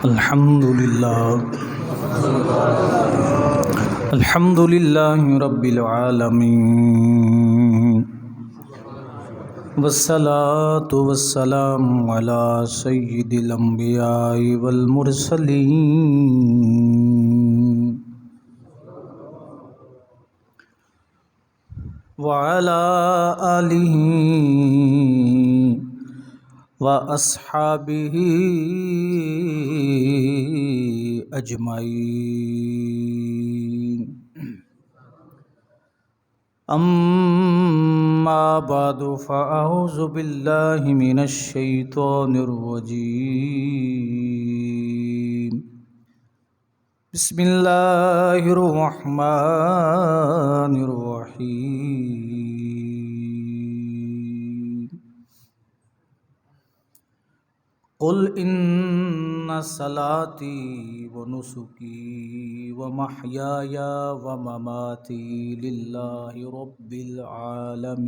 الحمد للہ رب العالمین والصلاة والسلام علی سید الانبیاء والمرسلین وعلى آلہ وأصحابہ اجمعین اما بعد فاعوذ باللہ من الشیطان الرجیم بسم اللہ الرحمن الرحیم قل ان صلاتی ونسکی ومحیای ومماتی للہ رب العالمین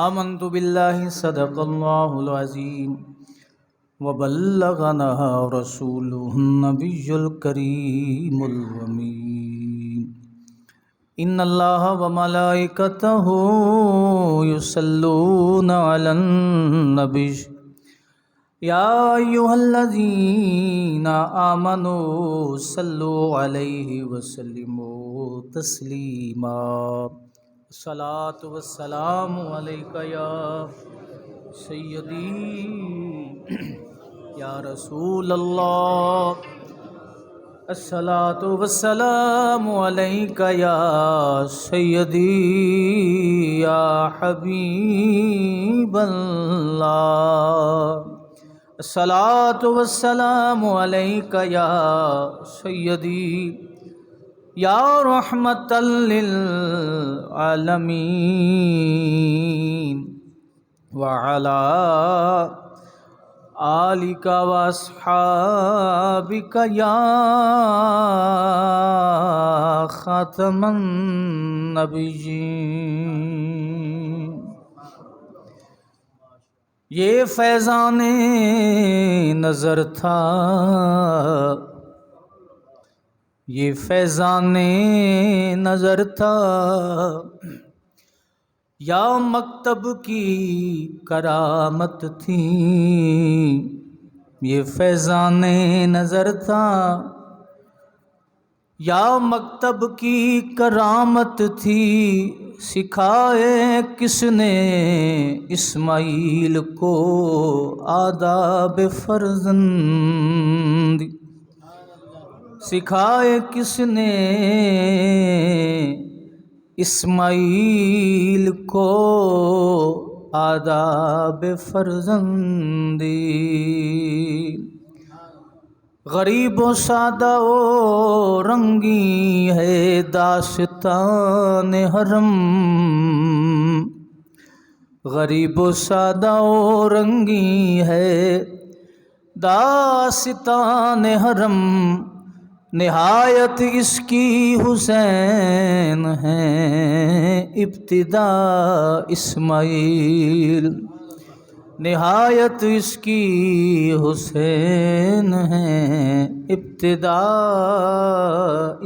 آمنت باللہ صدق اللہ العظیم وبلغنا رسوله النبی الکریم الامین ان اللہ وملائکتہ یصلون علی النبی یا ایھا الذین آمنوا صلوا علیہ وسلموا تسلیما الصلاۃ والسلام علیک یا سیدی یا رسول اللہ الصلاۃ والسلام علیک یا سیدی یا حبیب اللہ الصلاۃ والسلام علیک یا سیدی یا رحمت للعالمین وعلی آلک واصحابک یا خاتم النبیین یہ فیضان نظر تھا، یہ فیضان نظر تھا، یا مکتب کی کرامت تھی، یہ فیضان نظر تھا، یا مکتب کی کرامت تھی، سکھائے کس نے اسماعیل کو آداب فرزند، سکھائے کس نے اسماعیل کو آداب فرزندی، غریب و سادہ و رنگی ہے داستان حرم، غریب و سادہ و رنگی ہے داستان حرم، نہایت اس کی حسین ہے ابتدا اسماعیل، نہایت اس کی حسین ہے ابتدا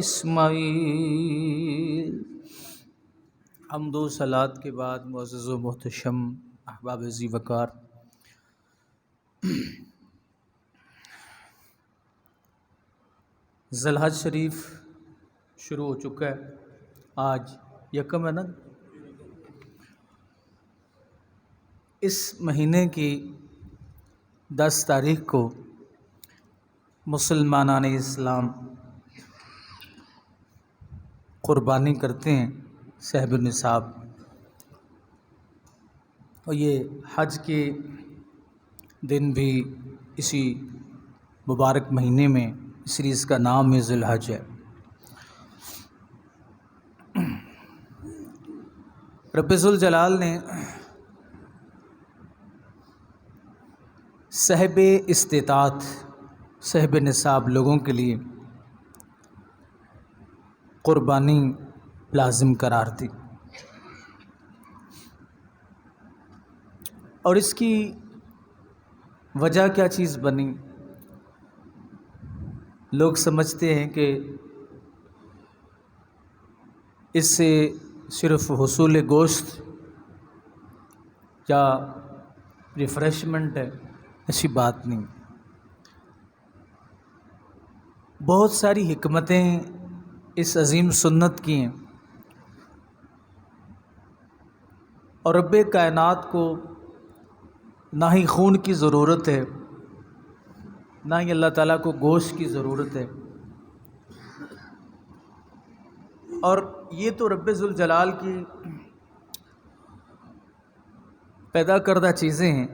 اسماعیل۔ حمد و صلوات کے بعد معزز و محتشم احباب ذی وقار، ذی الحج شریف شروع ہو چکا ہے، آج یکم ہے نا، اس مہینے کی 10 تاریخ کو مسلمانان اسلام قربانی کرتے ہیں صاحب نصاب، اور یہ حج کے دن بھی اسی مبارک مہینے میں، اس لیے اس کا نام ہے ذی الحج ہے۔ رب ذوالجلال نے صاحب استطاعت، صاحب نصاب لوگوں کے لیے قربانی لازم قرار دی۔ اور اس کی وجہ کیا چیز بنی؟ لوگ سمجھتے ہیں کہ اس سے صرف حصول گوشت یا ریفریشمنٹ ہے، ایسی بات نہیں۔ بہت ساری حکمتیں اس عظیم سنت کی ہیں، اور رب کائنات کو نہ ہی خون کی ضرورت ہے، نہ ہی اللہ تعالیٰ کو گوشت کی ضرورت ہے، اور یہ تو رب ذوالجلال کی پیدا کردہ چیزیں ہیں،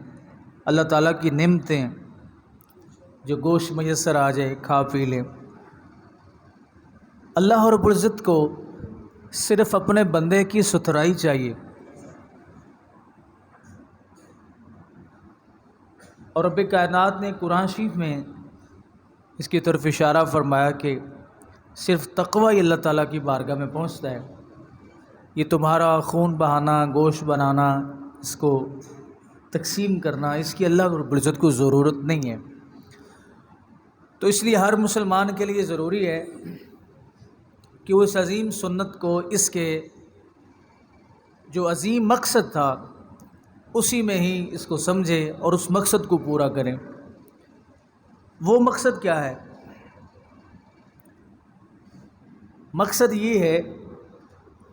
اللہ تعالیٰ کی نعمتیں ہیں، جو گوشت میسر آ جائے کھا پی لیں۔ اللہ رب العزت کو صرف اپنے بندے کی ستھرائی چاہیے، اور رب کائنات نے قرآن شریف میں اس کی طرف اشارہ فرمایا کہ صرف تقوی ہی اللہ تعالیٰ کی بارگاہ میں پہنچتا ہے۔ یہ تمہارا خون بہانا، گوشت بنانا، اس کو تقسیم کرنا، اس کی اللہ رب العزت کو ضرورت نہیں ہے۔ تو اس لیے ہر مسلمان کے لیے ضروری ہے کہ وہ اس عظیم سنت کو، اس کے جو عظیم مقصد تھا اسی میں ہی اس کو سمجھے اور اس مقصد کو پورا کریں۔ وہ مقصد کیا ہے؟ مقصد یہ ہے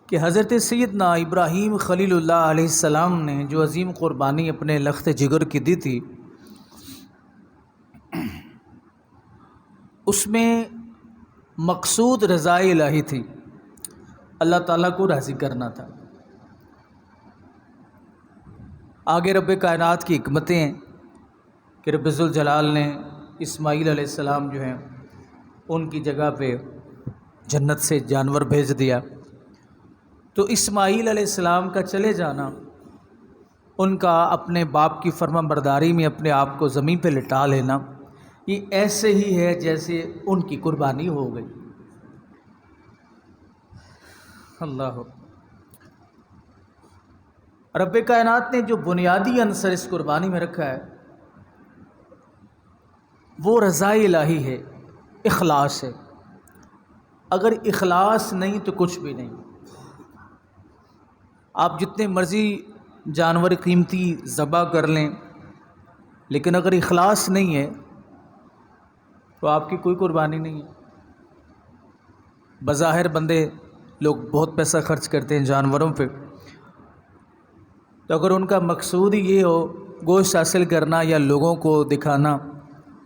کہ حضرت سیدنا ابراہیم خلیل اللہ علیہ السلام نے جو عظیم قربانی اپنے لخت جگر کی دی تھی، اس میں مقصود رضائے الہی تھی، اللہ تعالیٰ کو راضی کرنا تھا۔ آگے رب کائنات کی حکمتیں ہیں کہ رب ذوالجلال نے اسماعیل علیہ السلام جو ہیں ان کی جگہ پہ جنت سے جانور بھیج دیا، تو اسماعیل علیہ السلام کا چلے جانا، ان کا اپنے باپ کی فرما برداری میں اپنے آپ کو زمین پہ لٹا لینا، یہ ایسے ہی ہے جیسے ان کی قربانی ہو گئی۔ اللہ رب کائنات نے جو بنیادی عنصر اس قربانی میں رکھا ہے وہ رضائے الہی ہے، اخلاص ہے۔ اگر اخلاص نہیں تو کچھ بھی نہیں۔ آپ جتنے مرضی جانور قیمتی ذبح کر لیں، لیکن اگر اخلاص نہیں ہے تو آپ کی کوئی قربانی نہیں ہے۔ بظاہر بندے لوگ بہت پیسہ خرچ کرتے ہیں جانوروں پہ، تو اگر ان کا مقصود ہی یہ ہو گوشت حاصل کرنا یا لوگوں کو دکھانا،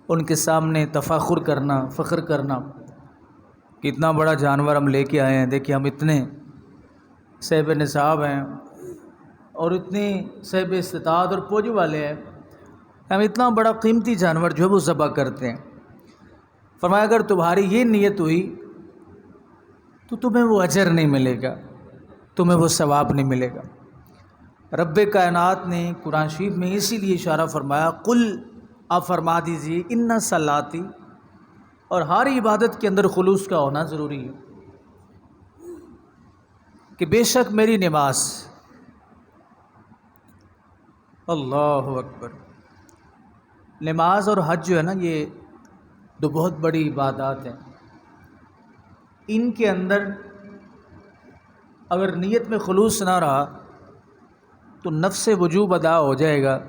ان کے سامنے تفاخر کرنا، فخر کرنا کہ اتنا بڑا جانور ہم لے کے آئے ہیں، دیکھیں ہم اتنے صاحب نصاب ہیں اور اتنے صاحب استطاعت اور پوجو والے ہیں، ہم اتنا بڑا قیمتی جانور جو ہے وہ ذبح کرتے ہیں۔ فرمایا اگر تمہاری یہ نیت ہوئی تو تمہیں وہ اجر نہیں ملے گا، تمہیں وہ ثواب نہیں ملے گا۔ رب کائنات نے قرآن شریف میں اسی لیے اشارہ فرمایا، قل آپ فرما دیجیے ان صلاتی، اور ہر عبادت کے اندر خلوص کا ہونا ضروری ہے، کہ بے شک میری نماز، اللہ اکبر، نماز اور حج جو ہے نا، یہ دو بہت بڑی عبادات ہیں۔ ان کے اندر اگر نیت میں خلوص نہ رہا تو نفس وجوب ادا ہو جائے گا،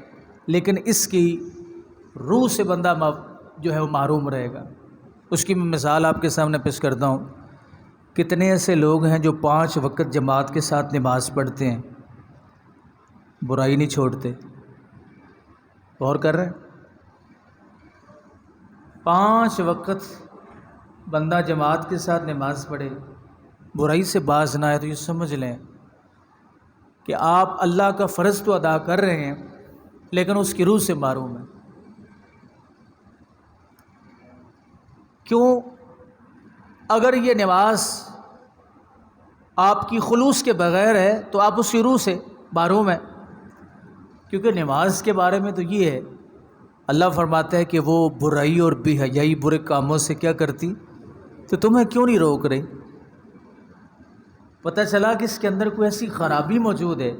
لیکن اس کی روح سے بندہ جو ہے وہ محروم رہے گا۔ اس کی میں مثال آپ کے سامنے پیش کرتا ہوں۔ کتنے ایسے لوگ ہیں جو 5 وقت جماعت کے ساتھ نماز پڑھتے ہیں، برائی نہیں چھوڑتے، غور کر رہے ہیں؟ 5 وقت بندہ جماعت کے ساتھ نماز پڑھے، برائی سے باز نہ آئے، تو یہ سمجھ لیں کہ آپ اللہ کا فرض تو ادا کر رہے ہیں لیکن اس کی روح سے محروم ہیں۔ کیوں؟ اگر یہ نماز آپ کی خلوص کے بغیر ہے تو آپ اس کی روح سے محروم ہیں، کیونکہ نماز کے بارے میں تو یہ ہے، اللہ فرماتا ہے کہ وہ برائی اور بے حیائی برے کاموں سے کیا کرتی، تو تمہیں کیوں نہیں روک رہی؟ پتہ چلا کہ اس کے اندر کوئی ایسی خرابی موجود ہے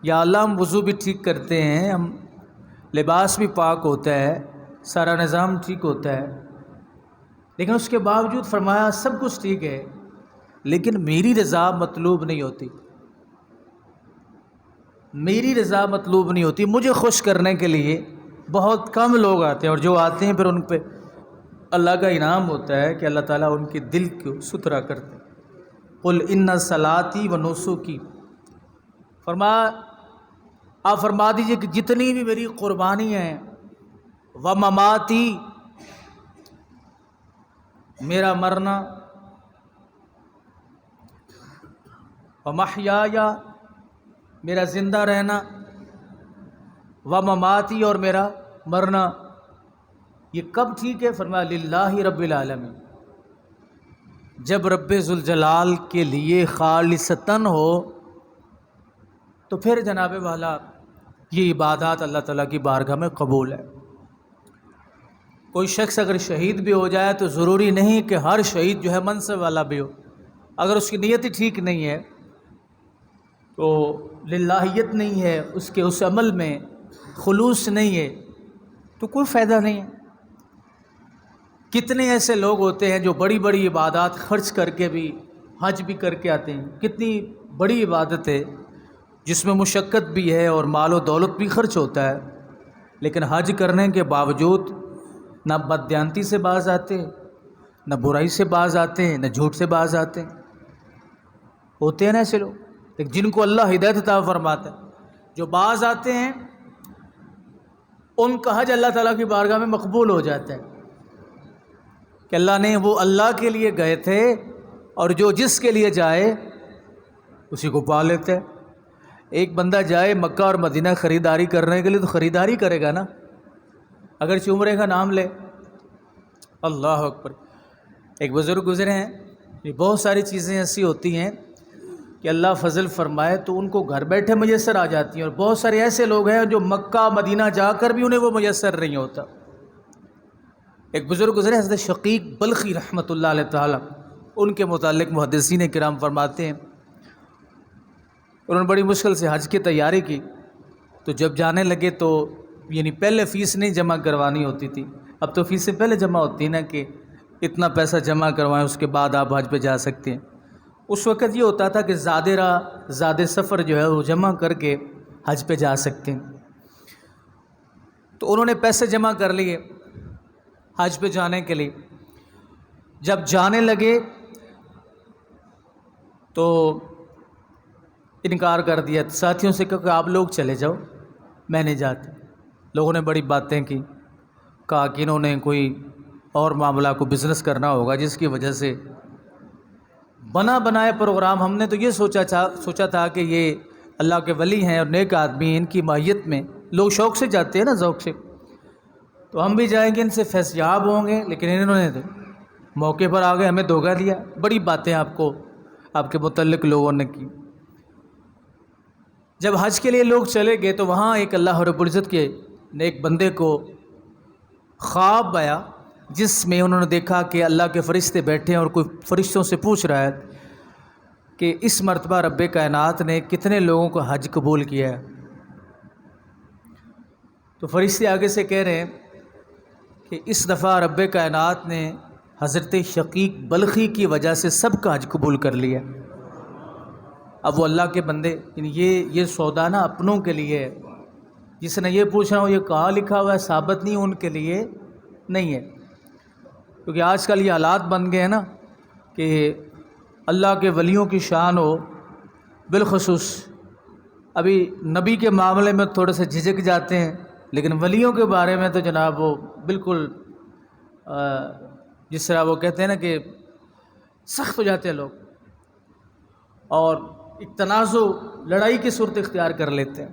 یا اللہ ہم وضو بھی ٹھیک کرتے ہیں، ہم لباس بھی پاک ہوتا ہے، سارا نظام ٹھیک ہوتا ہے، لیکن اس کے باوجود فرمایا سب کچھ ٹھیک ہے لیکن میری رضا مطلوب نہیں ہوتی، میری رضا مطلوب نہیں ہوتی، مجھے خوش کرنے کے لیے بہت کم لوگ آتے ہیں، اور جو آتے ہیں پھر ان پہ اللہ کا انعام ہوتا ہے کہ اللہ تعالیٰ ان کے دل کو ستھرا کرتے ہیں۔ قل ان صلاتی و نسکی، فرمایا آپ فرما دیجئے کہ جتنی بھی میری قربانی ہیں، و مماتی، میرا مرنا، و محیایا، میرا زندہ رہنا، و مماتی، اور میرا مرنا، یہ کب ٹھیک ہے؟ فرمایا للہ رب العالمین، جب رب ذوالجلال کے لیے خالصتاً ہو تو پھر جناب والا یہ عبادات اللہ تعالیٰ کی بارگاہ میں قبول ہے۔ کوئی شخص اگر شہید بھی ہو جائے تو ضروری نہیں کہ ہر شہید جو ہے منصب والا بھی ہو، اگر اس کی نیت ہی ٹھیک نہیں ہے تو للہیت نہیں ہے، اس کے اس عمل میں خلوص نہیں ہے تو کوئی فائدہ نہیں ہے۔ کتنے ایسے لوگ ہوتے ہیں جو بڑی بڑی عبادات خرچ کر کے بھی حج بھی کر کے آتے ہیں، کتنی بڑی عبادت ہے جس میں مشقت بھی ہے اور مال و دولت بھی خرچ ہوتا ہے، لیکن حج کرنے کے باوجود نہ بددیانتی سے باز آتے ہیں، نہ برائی سے باز آتے ہیں، نہ جھوٹ سے باز آتے ہیں۔ ہوتے ہیں نا ایسے لوگ، لیکن جن کو اللہ ہدایت عطا فرماتا ہے، جو باز آتے ہیں ان کا حج اللہ تعالیٰ کی بارگاہ میں مقبول ہو جاتا ہے کہ اللہ نے، وہ اللہ کے لیے گئے تھے اور جو جس کے لیے جائے اسی کو پا لیتے ہیں۔ ایک بندہ جائے مکہ اور مدینہ خریداری کرنے کے لیے تو خریداری کرے گا نا، اگر عمرے کا نام لے۔ اللہ اکبر۔ ایک بزرگ گزرے ہیں، یہ بہت ساری چیزیں ایسی ہوتی ہیں کہ اللہ فضل فرمائے تو ان کو گھر بیٹھے میسر آ جاتی ہیں، اور بہت سارے ایسے لوگ ہیں جو مکہ مدینہ جا کر بھی انہیں وہ میسر نہیں ہوتا۔ ایک بزرگ گزرے حضرت شقیق بلخی رحمۃ اللہ علیہ تعالی، ان کے متعلق محدثین کرام فرماتے ہیں انہوں نے بڑی مشکل سے حج کی تیاری کی، تو جب جانے لگے تو یعنی پہلے فیس نہیں جمع کروانی ہوتی تھی، اب تو فیسیں پہلے جمع ہوتی ہیں نا کہ اتنا پیسہ جمع کروائیں اس کے بعد آپ حج پہ جا سکتے ہیں۔ اس وقت یہ ہوتا تھا کہ زیادہ راہ زیادہ سفر جو ہے وہ جمع کر کے حج پہ جا سکتے ہیں، تو انہوں نے پیسے جمع کر لیے حج پہ جانے کے لیے۔ جب جانے لگے تو انکار کر دیا، ساتھیوں سے کہا کہ آپ لوگ چلے جاؤ، میں نہیں جاتا۔ لوگوں نے بڑی باتیں کی، کہا کہ انہوں نے کوئی اور معاملہ کو بزنس کرنا ہوگا جس کی وجہ سے بنا بنائے پروگرام، ہم نے تو یہ سوچا تھا کہ یہ اللہ کے ولی ہیں اور نیک آدمی، ان کی ماہیت میں لوگ شوق سے جاتے ہیں نا، ذوق سے، تو ہم بھی جائیں گے، ان سے فیض یاب ہوں گے، لیکن انہوں نے تو موقع پر آ گئے، ہمیں دھوکہ دیا۔ بڑی باتیں آپ کے متعلق لوگوں نے کی۔ جب حج کے لیے لوگ چلے گئے تو وہاں ایک اللہ رب العزت کے نیک بندے کو خواب آیا، جس میں انہوں نے دیکھا کہ اللہ کے فرشتے بیٹھے ہیں اور کوئی فرشتوں سے پوچھ رہا ہے کہ اس مرتبہ رب کائنات نے کتنے لوگوں کو حج قبول کیا ہے۔ تو فرشتے آگے سے کہہ رہے ہیں کہ اس دفعہ رب کائنات نے حضرت شقیق بلخی کی وجہ سے سب کا حج قبول کر لیا۔ اب وہ اللہ کے بندے، یعنی یہ سودا نا اپنوں کے لیے ہے، جس نے یہ پوچھ رہا ہوں یہ کہاں لکھا ہوا ہے، ثابت نہیں، ان کے لیے نہیں ہے، کیونکہ آج کل یہ حالات بن گئے ہیں نا کہ اللہ کے ولیوں کی شان ہو، بالخصوص ابھی نبی کے معاملے میں تھوڑے سے جھجک جاتے ہیں، لیکن ولیوں کے بارے میں تو جناب وہ بالکل جس طرح وہ کہتے ہیں نا کہ سخت ہو جاتے ہیں لوگ، اور ایک تنازع، لڑائی کی صورت اختیار کر لیتے ہیں۔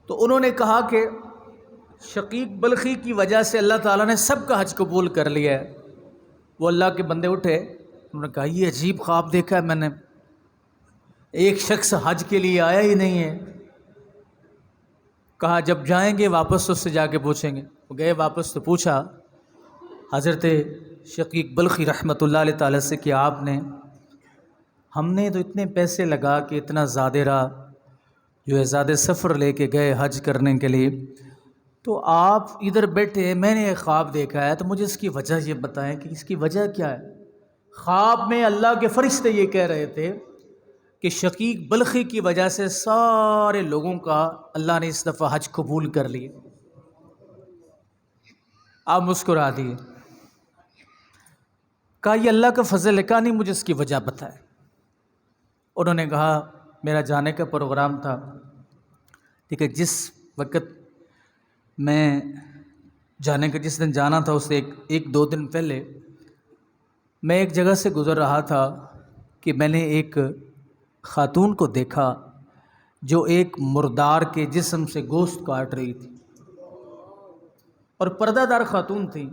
تو انہوں نے کہا کہ شقیق بلخی کی وجہ سے اللہ تعالیٰ نے سب کا حج قبول کر لیا ہے۔ وہ اللہ کے بندے اٹھے، انہوں نے کہا یہ عجیب خواب دیکھا ہے میں نے، ایک شخص حج کے لیے آیا ہی نہیں ہے۔ کہا جب جائیں گے واپس اس سے جا کے پوچھیں گے۔ وہ گئے واپس تو پوچھا حضرت شقیق بلخی رحمۃ اللہ علیہ تعالیٰ سے کہ آپ نے ہم نے تو اتنے پیسے لگا کے اتنا زیادہ راہ جو ہے زیادہ سفر لے کے گئے حج کرنے کے لیے، تو آپ ادھر بیٹھے، میں نے ایک خواب دیکھا ہے، تو مجھے اس کی وجہ یہ بتائیں کہ اس کی وجہ کیا ہے۔ خواب میں اللہ کے فرشتے یہ کہہ رہے تھے کہ شقیق بلخی کی وجہ سے سارے لوگوں کا اللہ نے اس دفعہ حج قبول کر لیے۔ آپ مسکرا دیے، کہا یہ اللہ کا فضل ہے، کہا نہیں مجھے اس کی وجہ بتائے۔ انہوں نے کہا میرا جانے کا پروگرام تھا، ٹھیک ہے، جس وقت میں جانے کا جس دن جانا تھا اس سے ایک دو دن پہلے میں ایک جگہ سے گزر رہا تھا کہ میں نے ایک خاتون کو دیکھا جو ایک مردار کے جسم سے گوشت کاٹ رہی تھی، اور پردہ دار خاتون تھی۔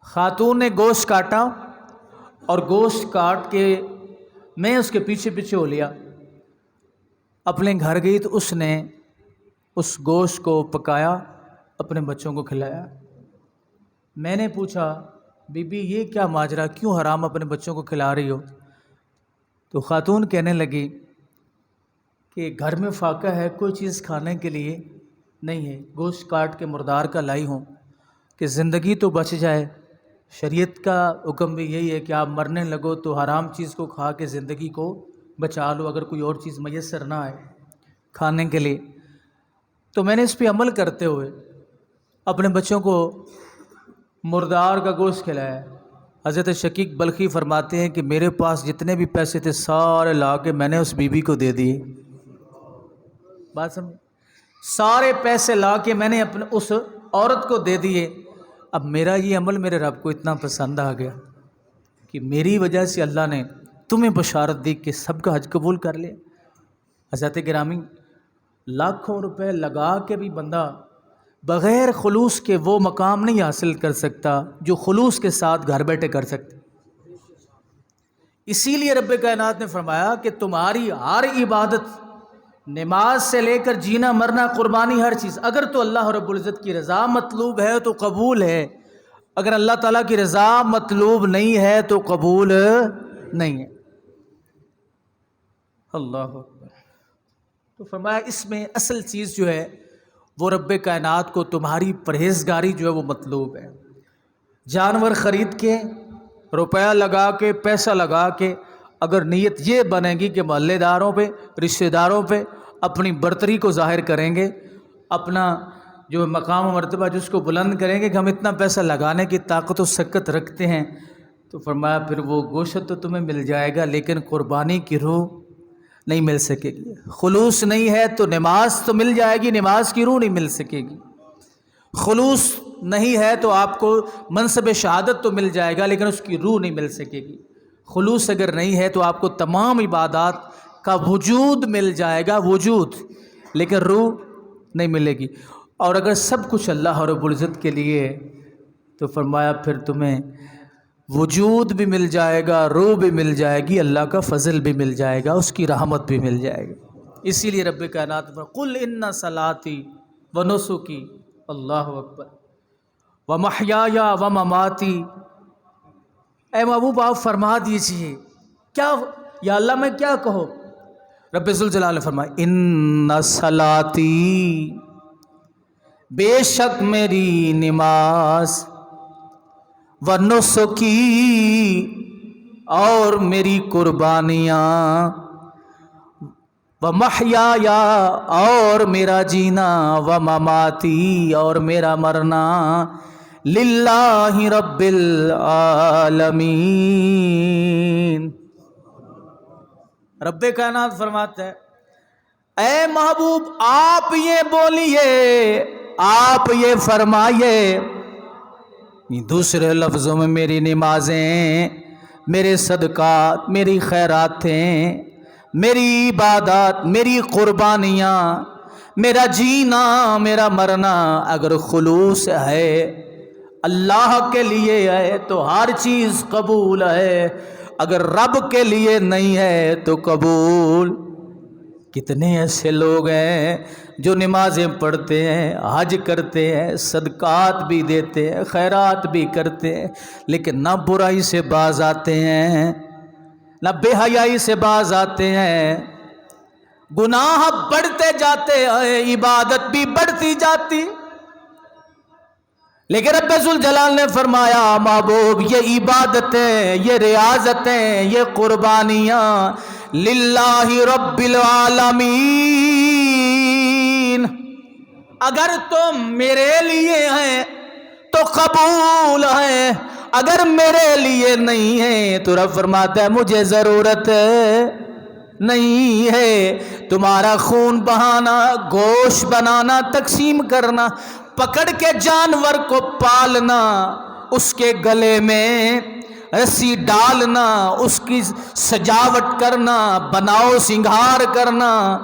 خاتون نے گوشت کاٹا اور گوشت کاٹ کے میں اس کے پیچھے پیچھے ہو لیا، اپنے گھر گئی تو اس نے اس گوشت کو پکایا، اپنے بچوں کو کھلایا۔ میں نے پوچھا بی بی یہ کیا ماجرا، کیوں حرام اپنے بچوں کو کھلا رہی ہو؟ تو خاتون کہنے لگی کہ گھر میں فاقہ ہے، کوئی چیز کھانے کے لیے نہیں ہے، گوشت کاٹ کے مردار کا لائی ہوں کہ زندگی تو بچ جائے۔ شریعت کا حکم بھی یہی ہے کہ آپ مرنے لگو تو حرام چیز کو کھا کے زندگی کو بچا لو، اگر کوئی اور چیز میسر نہ آئے کھانے کے لیے۔ تو میں نے اس پہ عمل کرتے ہوئے اپنے بچوں کو مردار کا گوشت کھلایا۔ حضرت شقیق بلخی فرماتے ہیں کہ میرے پاس جتنے بھی پیسے تھے سارے لا کے میں نے اس بی بی کو دے دیے۔ بات سمجھ، سارے پیسے لا کے میں نے اپنے اس عورت کو دے دیے۔ اب میرا یہ عمل میرے رب کو اتنا پسند آ گیا کہ میری وجہ سے اللہ نے تمہیں بشارت دی کہ سب کا حج قبول کر لیا۔ حضرت گرامی، لاکھوں روپے لگا کے بھی بندہ بغیر خلوص کے وہ مقام نہیں حاصل کر سکتا جو خلوص کے ساتھ گھر بیٹھے کر سکتے۔ اسی لیے رب کائنات نے فرمایا کہ تمہاری ہر عبادت، نماز سے لے کر جینا مرنا، قربانی، ہر چیز، اگر تو اللہ رب العزت کی رضا مطلوب ہے تو قبول ہے، اگر اللہ تعالیٰ کی رضا مطلوب نہیں ہے تو قبول نہیں ہے۔ اللہ اکبر۔ تو فرمایا اس میں اصل چیز جو ہے وہ رب کائنات کو تمہاری پرہیزگاری جو ہے وہ مطلوب ہے۔ جانور خرید کے، روپیہ لگا کے، پیسہ لگا کے اگر نیت یہ بنے گی کہ محلے داروں پہ، رشتہ داروں پہ اپنی برتری کو ظاہر کریں گے، اپنا جو مقام و مرتبہ جس کو بلند کریں گے کہ ہم اتنا پیسہ لگانے کی طاقت و سکت رکھتے ہیں، تو فرمایا پھر وہ گوشت تو تمہیں مل جائے گا لیکن قربانی کی روح نہیں مل سکے گی۔ خلوص نہیں ہے تو نماز تو مل جائے گی، نماز کی روح نہیں مل سکے گی۔ خلوص نہیں ہے تو آپ کو منصب شہادت تو مل جائے گا لیکن اس کی روح نہیں مل سکے گی۔ خلوص اگر نہیں ہے تو آپ کو تمام عبادات کا وجود مل جائے گا، وجود، لیکن روح نہیں ملے گی۔ اور اگر سب کچھ اللہ رب العزت کے لیے تو فرمایا پھر تمہیں وجود بھی مل جائے گا، روح بھی مل جائے گی، اللہ کا فضل بھی مل جائے گا، اس کی رحمت بھی مل جائے گی۔ اسی لیے رب کائنات پر قل ان صلاتی و نسکی، اللہ اکبر، و محیای و مماتی، اے محبوب آپ فرما دیجئے کیا، یا اللہ میں کیا کہوں؟ رب ذوالجلال نے فرمایا ان صلاتی، بے شک میری نماز، و نسکی، اور میری قربانیاں، و محیایا، اور میرا جینا، و مماتی، اور میرا مرنا، للہ رب العالمین۔ رب کائنات فرماتا ہے اے محبوب آپ یہ بولیے، آپ یہ فرمائیے، دوسرے لفظوں میں میری نمازیں، میرے صدقات، میری خیراتیں، میری عبادات، میری قربانیاں، میرا جینا، میرا مرنا اگر خلوص ہے، اللہ کے لیے ہے تو ہر چیز قبول ہے، اگر رب کے لیے نہیں ہے تو قبول۔ کتنے ایسے لوگ ہیں جو نمازیں پڑھتے ہیں، حج کرتے ہیں، صدقات بھی دیتے ہیں، خیرات بھی کرتے ہیں، لیکن نہ برائی سے باز آتے ہیں نہ بے حیائی سے باز آتے ہیں، گناہ بڑھتے جاتے ہیں، عبادت بھی بڑھتی جاتی، لیکن رب ذوالجلال نے فرمایا محبوب یہ عبادتیں، یہ ریاضتیں، یہ قربانیاں للہ رب العالمین، اگر تم میرے لیے ہیں تو قبول ہے، اگر میرے لیے نہیں ہے تو رب فرماتا ہے مجھے ضرورت نہیں ہے، تمہارا خون بہانا، گوشت بنانا، تقسیم کرنا، پکڑ کے جانور کو پالنا، اس کے گلے میں رسی ڈالنا، اس کی سجاوٹ کرنا، بناؤ سنگھار کرنا،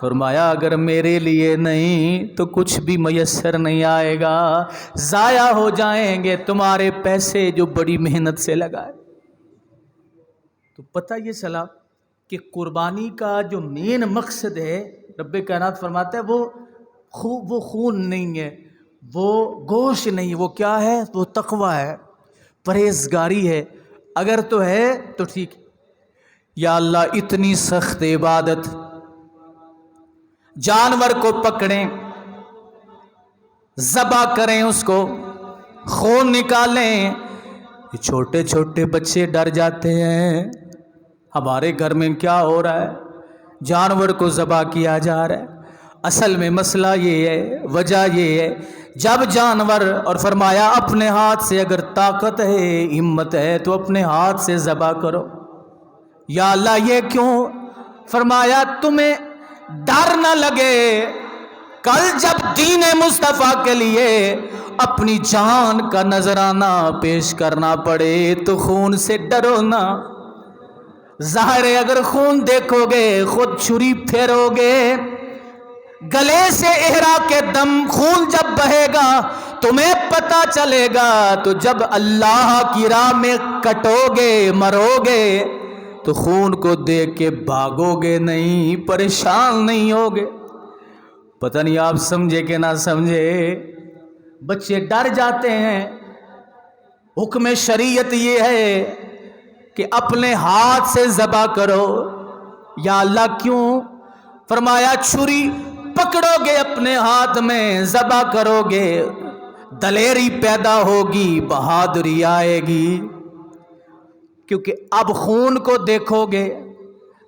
فرمایا اگر میرے لیے نہیں تو کچھ بھی میسر نہیں آئے گا، ضائع ہو جائیں گے تمہارے پیسے جو بڑی محنت سے لگائے۔ تو پتہ یہ چلا کہ قربانی کا جو مین مقصد ہے، رب کائنات فرماتا ہے وہ خون نہیں ہے، وہ گوشت نہیں، وہ کیا ہے؟ وہ تقوی ہے، پرہیزگاری ہے، اگر تو ہے تو ٹھیک۔ یا اللہ اتنی سخت عبادت، جانور کو پکڑیں، ذبح کریں، اس کو خون نکالیں، یہ چھوٹے چھوٹے بچے ڈر جاتے ہیں ہمارے گھر میں کیا ہو رہا ہے، جانور کو ذبح کیا جا رہا ہے۔ اصل میں مسئلہ یہ ہے، وجہ یہ ہے، جب جانور، اور فرمایا اپنے ہاتھ سے اگر طاقت ہے، ہمت ہے تو اپنے ہاتھ سے ذبح کرو۔ یا اللہ یہ کیوں؟ فرمایا تمہیں ڈر نہ لگے، کل جب دین مصطفیٰ کے لیے اپنی جان کا نذرانہ پیش کرنا پڑے تو خون سے ڈرو نہ۔ ظاہر ہے اگر خون دیکھو گے، خود چھری پھیرو گے، گلے سے احرا کے دم خون جب بہے گا تمہیں پتہ چلے گا، تو جب اللہ کی راہ میں کٹو گے، مرو گے، تو خون کو دیکھ کے بھاگو گے نہیں، پریشان نہیں ہوگے۔ پتہ نہیں آپ سمجھے کہ نہ سمجھے، بچے ڈر جاتے ہیں۔ حکم شریعت یہ ہے کہ اپنے ہاتھ سے ذبح کرو۔ یا اللہ کیوں؟ فرمایا چھری پکڑو گے اپنے ہاتھ میں، ذبح کرو گے، دلیری پیدا ہوگی، بہادری آئے گی، کیونکہ اب خون کو دیکھو گے،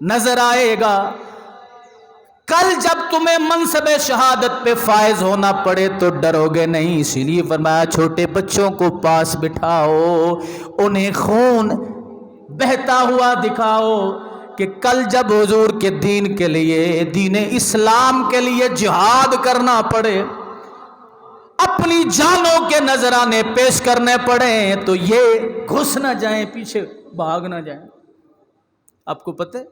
نظر آئے گا، کل جب تمہیں منصب شہادت پہ فائز ہونا پڑے تو ڈرو گے نہیں۔ اسی لیے فرمایا چھوٹے بچوں کو پاس بٹھاؤ، انہیں خون بہتا ہوا دکھاؤ، کہ کل جب حضور کے دین کے لیے، دین اسلام کے لیے جہاد کرنا پڑے، اپنی جانوں کے نذرانے پیش کرنے پڑیں تو یہ گھس نہ جائیں، پیچھے بھاگ نہ جائیں۔ آپ کو پتہ ہے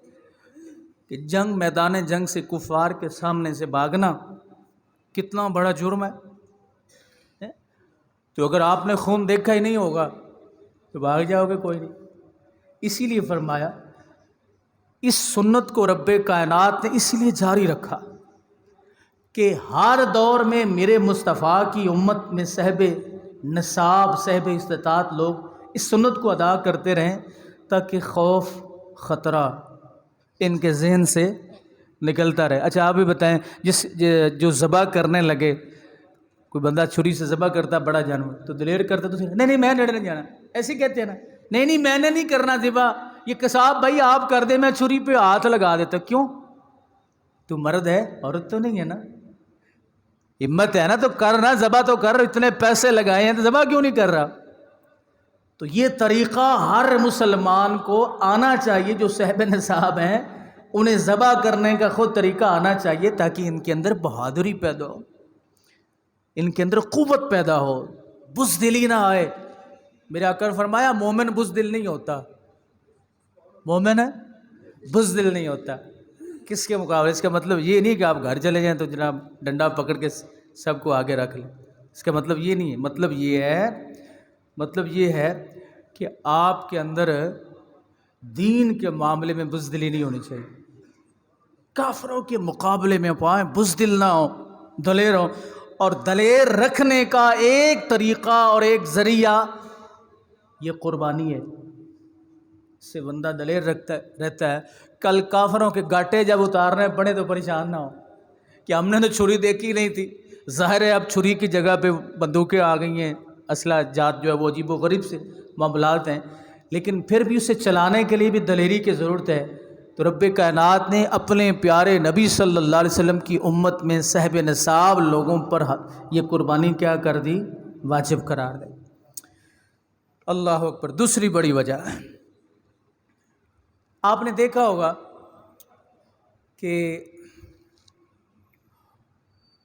کہ جنگ، میدان جنگ سے کفار کے سامنے سے بھاگنا کتنا بڑا جرم ہے؟ تو اگر آپ نے خون دیکھا ہی نہیں ہوگا تو بھاگ جاؤ گے کوئی نہیں۔ اسی لیے فرمایا اس سنت کو رب کائنات نے اس لیے جاری رکھا کہ ہر دور میں میرے مصطفیٰ کی امت میں صاحب نصاب، صاحب استطاعت لوگ اس سنت کو ادا کرتے رہیں، تاکہ خوف خطرہ ان کے ذہن سے نکلتا رہے۔ اچھا آپ بھی بتائیں، جو ذبح کرنے لگے، کوئی بندہ چھری سے ذبح کرتا بڑا جانور تو دلیر کرتا تو نہیں میں ڈر نہیں جانا، ایسے کہتے ہیں نا، نہیں میں نے نہیں کرنا ذبح، یہ قصاب بھائی آپ کر دے، میں چھری پہ ہاتھ لگا دیتا۔ کیوں؟ تو مرد ہے، عورت تو نہیں ہے نا، ہمت ہے نا تو کرنا، ذبح تو کر، اتنے پیسے لگائے ہیں تو ذبح کیوں نہیں کر رہا؟ تو یہ طریقہ ہر مسلمان کو آنا چاہیے، جو صاحب نصاب ہیں انہیں ذبح کرنے کا خود طریقہ آنا چاہیے، تاکہ ان کے اندر بہادری پیدا ہو، ان کے اندر قوت پیدا ہو، بزدلی نہ آئے۔ میرے آقا نے فرمایا مومن بزدل نہیں ہوتا، مومن ہے بزدل نہیں ہوتا۔ کس کے مقابلے؟ اس کا مطلب یہ نہیں کہ آپ گھر چلے جائیں تو جناب ڈنڈا پکڑ کے سب کو آگے رکھ لیں، اس کا مطلب یہ نہیں ہے۔ مطلب یہ ہے کہ آپ کے اندر دین کے معاملے میں بزدلی نہیں ہونی چاہیے، کافروں کے مقابلے میں پائیں بزدل نہ ہو، دلیر ہو۔ اور دلیر رکھنے کا ایک طریقہ اور ایک ذریعہ یہ قربانی ہے۔ اس سے بندہ دلیر رہتا ہے. کل کافروں کے گاٹے جب اتارنے پڑے تو پریشان نہ ہو کہ ہم نے تو چھری دیکھی نہیں تھی. ظاہر ہے اب چھری کی جگہ پہ بندوقیں آ گئی ہیں، اسلحہ جات جو ہے وہ عجیب و غریب سے معاملات ہیں، لیکن پھر بھی اسے چلانے کے لیے بھی دلیری کی ضرورت ہے. تو رب کائنات نے اپنے پیارے نبی صلی اللہ علیہ وسلم کی امت میں صاحب نصاب لوگوں پر یہ قربانی کیا کر دی؟ واجب قرار دے. اللہ اکبر. دوسری بڑی وجہ آپ نے دیکھا ہوگا کہ